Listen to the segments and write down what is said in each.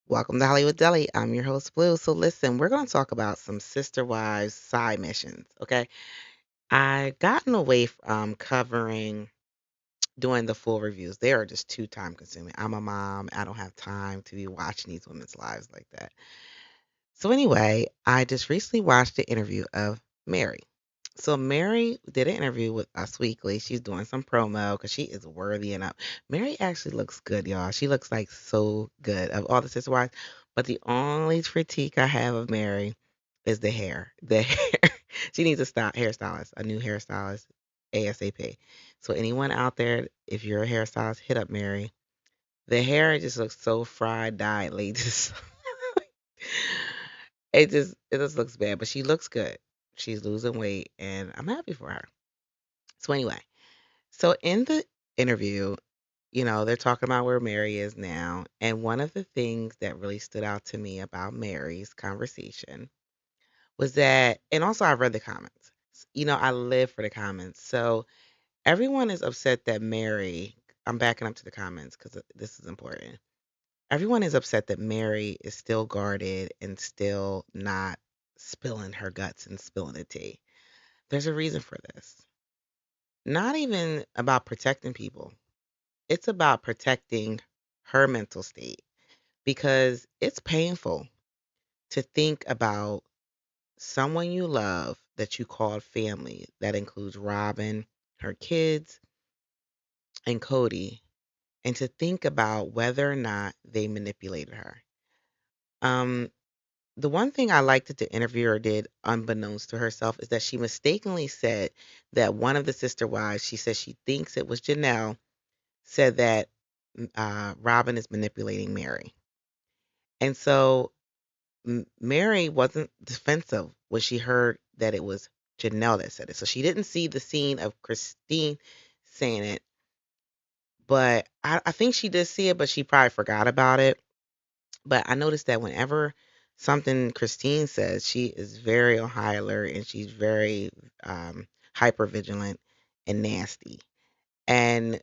Welcome to Hollywood Deli. I'm your host, Blue. So, listen, we're going to talk about some sister wives side missions. Okay. I've gotten away from covering doing the full reviews. They are just too time consuming. I'm a mom. I don't have time to be watching these women's lives like that. So, anyway, I just recently watched the interview of Meri. So Meri did an interview with Us Weekly. She's doing some promo because she is worthy enough. Meri actually looks good, y'all. She looks like so good of all the sister wives. But the only critique I have of Meri is the hair. The hair. She needs a hairstylist, a new hairstylist, ASAP. So anyone out there, if you're a hairstylist, hit up Meri. The hair just looks so fried, dyed, just it just looks bad. But she looks good. She's losing weight, and I'm happy for her. So anyway, so in the interview, they're talking about where Meri is now. And one of the things that really stood out to me about Mary's conversation was that, and also I read the comments. I live for the comments. So everyone is upset that Meri, I'm backing up to the comments because this is important. Everyone is upset that Meri is still guarded and still not spilling her guts and spilling the tea. There's a reason for this. Not even about protecting people. It's about protecting her mental state because it's painful to think about someone you love that you call family. That includes Robyn, her kids, and Cody, and to think about whether or not they manipulated her. Um, the one thing I liked that the interviewer did, unbeknownst to herself, is that she mistakenly said that one of the sister wives, she said she thinks it was Janelle, said that Robyn is manipulating Meri. And so Meri wasn't defensive when she heard that it was Janelle that said it. So she didn't see the scene of Christine saying it, but I think she did see it, but she probably forgot about it. But I noticed that whenever something Christine says, she is very on high alert and she's very hyper vigilant and nasty. And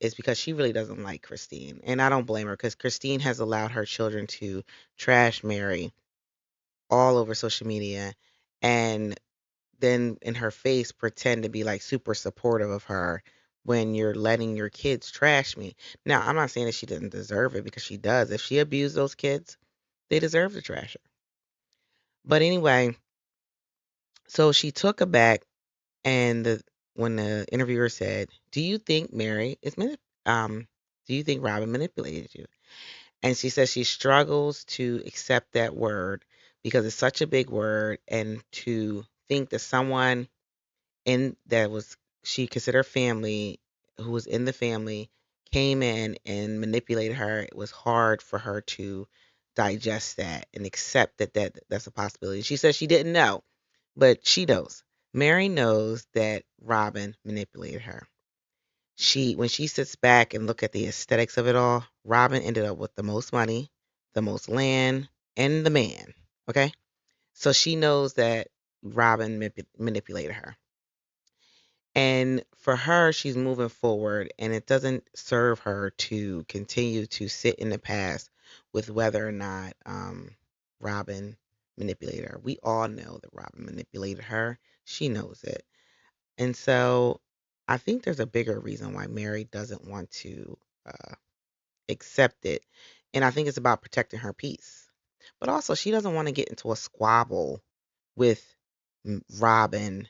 it's because she really doesn't like Christine. And I don't blame her because Christine has allowed her children to trash Meri all over social media and then in her face pretend to be like super supportive of her when you're letting your kids trash me. Now, I'm not saying that she didn't deserve it because she does. If she abused those kids, they deserve to trash her. But anyway, so she took her back and when the interviewer said, "Do you think Meri is do you think Robyn manipulated you?" And she says she struggles to accept that word because it's such a big word and to think that someone in that was she considered family who was in the family came in and manipulated her. It was hard for her to digest that and accept that's a possibility. She says she didn't know, but she knows. Meri knows that Robyn manipulated her. When she sits back and look at the aesthetics of it all, Robyn ended up with the most money, the most land, and the man. Okay? So she knows that Robyn manipulated her. And for her, she's moving forward, and it doesn't serve her to continue to sit in the past with whether or not Robyn manipulated her. We all know that Robyn manipulated her. She knows it. And so I think there's a bigger reason why Meri doesn't want to uh, accept it. And I think it's about protecting her peace. But also, she doesn't want to get into a squabble with Robyn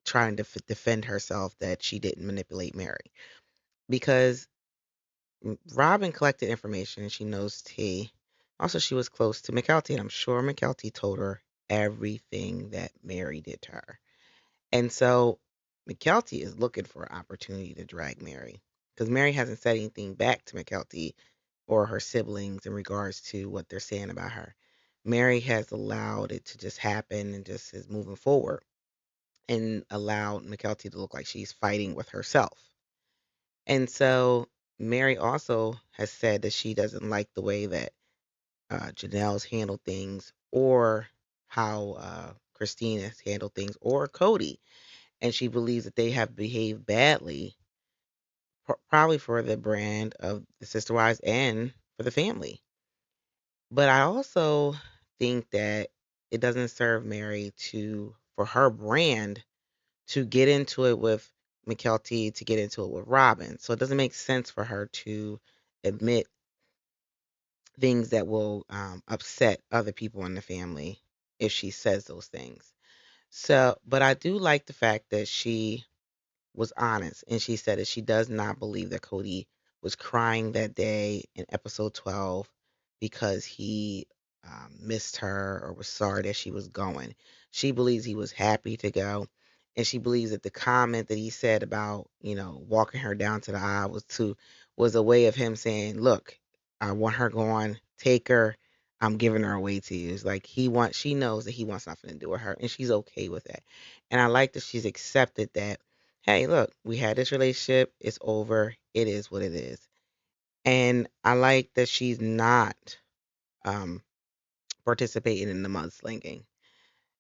trying to defend herself that she didn't manipulate Meri because Robyn collected information and she knows T. Also, she was close to McKelty, and I'm sure McKelty told her everything that Meri did to her. And so McKelty is looking for an opportunity to drag Meri because Meri hasn't said anything back to McKelty or her siblings in regards to what they're saying about her. Meri has allowed it to just happen and just is moving forward and allowed McKelty to look like she's fighting with herself. And so Meri also has said that she doesn't like the way that Janelle's handled things or how Christine has handled things or Cody. And she believes that they have behaved badly, probably for the brand of the Sister Wives and for the family. But I also think that it doesn't serve Mary to for her brand to get into it with McKelty, to get into it with Robyn. So it doesn't make sense for her to admit things that will upset other people in the family if she says those things. So, but I do like the fact that she was honest and she said that she does not believe that Cody was crying that day in episode 12 because he missed her or was sorry that she was going. She believes he was happy to go. And she believes that the comment that he said about, walking her down to the aisle was a way of him saying, look, I want her gone, take her. I'm giving her away to you. It's like she knows that he wants nothing to do with her and she's okay with that. And I like that she's accepted that, hey, look, we had this relationship. It's over. It is what it is. And I like that she's not um, participating in the mudslinging.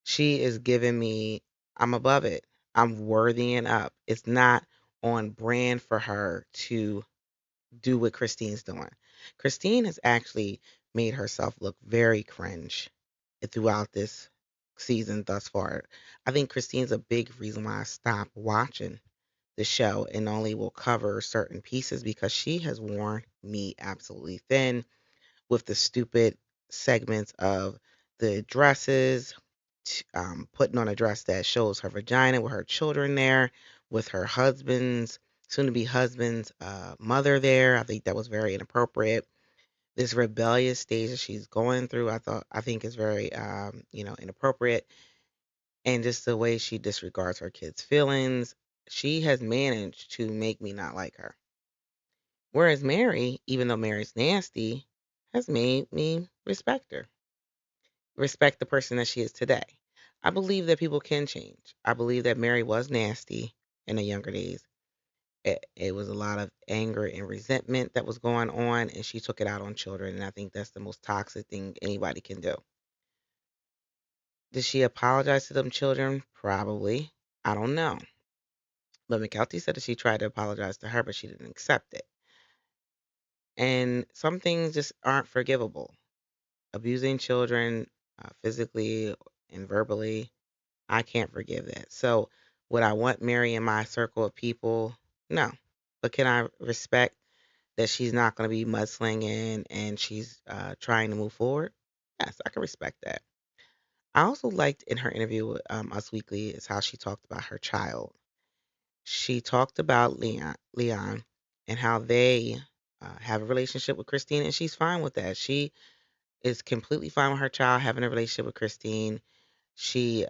She is giving me, I'm above it. I'm worthying up. It's not on brand for her to do what Christine's doing. Christine has actually made herself look very cringe throughout this season thus far. I think Christine's a big reason why I stopped watching the show and only will cover certain pieces because she has worn me absolutely thin with the stupid segments of the dresses, putting on a dress that shows her vagina with her children there, with her husband's soon to be husband's mother there. I think that was very inappropriate. This rebellious stage that she's going through, I think is very inappropriate, and just the way she disregards her kids' feelings. She has managed to make me not like her. Whereas Meri, even though Mary's nasty, has made me respect her, respect the person that she is today. I believe that people can change. I believe that Meri was nasty in the younger days. It was a lot of anger and resentment that was going on, and she took it out on children. And I think that's the most toxic thing anybody can do. Did she apologize to them children? Probably. I don't know. But McKelty said that she tried to apologize to her, but she didn't accept it. And some things just aren't forgivable. Abusing children physically and verbally, I can't forgive that. So, would I want Meri in my circle of people? No. But can I respect that she's not going to be mudslinging and she's trying to move forward? Yes, I can respect that. I also liked in her interview with Us Weekly is how she talked about her child. She talked about Leon, and how they have a relationship with Christine, and she's fine with that. She is completely fine with her child having a relationship with Christine. She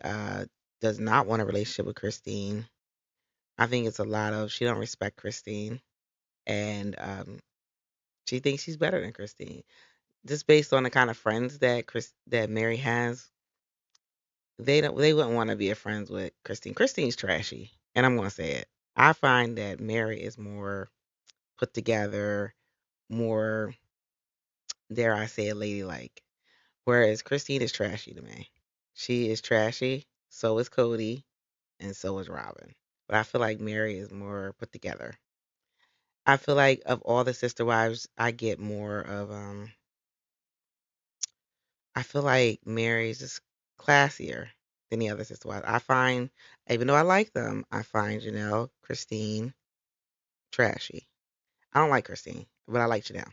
does not want a relationship with Christine. I think it's a lot of she don't respect Christine, and she thinks she's better than Christine. Just based on the kind of friends that Meri has, they wouldn't want to be a friends with Christine. Christine's trashy, and I'm gonna say it. I find that Meri is more put together, more, dare I say it, ladylike. Whereas Christine is trashy to me. She is trashy. So is Cody, and so is Robyn. But I feel like Meri is more put together. I feel like of all the sister wives, I get more of I feel like Mary's just classier than the other sister wives. I find, even though I like them, I find Janelle, Christine trashy. I don't like Christine, but I like Janelle.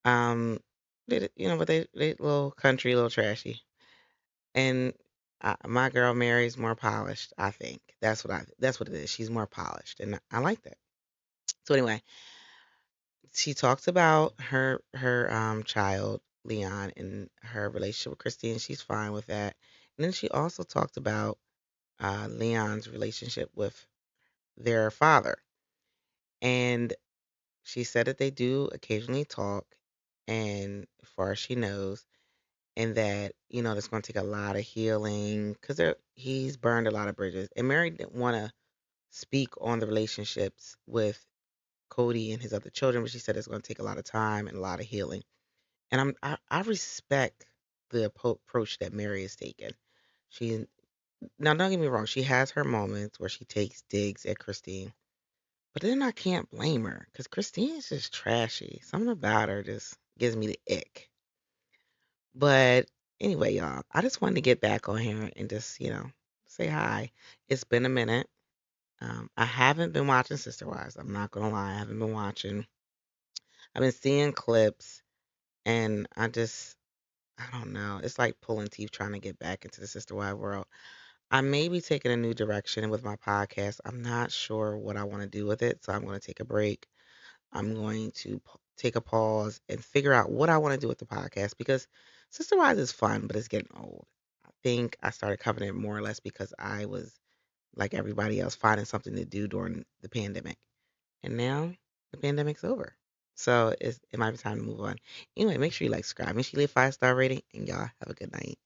Um, but they little country, little trashy. And my girl Mary's more polished. I think that's what it is. She's more polished, and I like that. So anyway, she talks about her child Leon and her relationship with Christine. She's fine with that. And then she also talked about Leon's relationship with their father, and she said that they do occasionally talk, and as far as she knows, and that that's going to take a lot of healing because he's burned a lot of bridges. And Meri didn't want to speak on the relationships with Cody and his other children, but she said it's going to take a lot of time and a lot of healing. And I respect the approach that Meri has taken. She Now don't get me wrong, she has her moments where she takes digs at Christine, but then I can't blame her because Christine is just trashy. Something about her just gives me the ick. But anyway, y'all, I just wanted to get back on here and just, say hi. It's been a minute. I haven't been watching Sister Wives. I'm not gonna lie, I haven't been watching. I've been seeing clips, and I don't know. It's like pulling teeth trying to get back into the Sister Wives world. I may be taking a new direction with my podcast. I'm not sure what I want to do with it, so I'm going to take a break. I'm going to take a pause and figure out what I want to do with the podcast because Sister Wives is fun, but it's getting old. I think I started covering it more or less because I was like everybody else finding something to do during the pandemic. And now the pandemic's over. So it might be time to move on. Anyway, make sure you like subscribe. Make sure you leave a 5-star rating and y'all have a good night.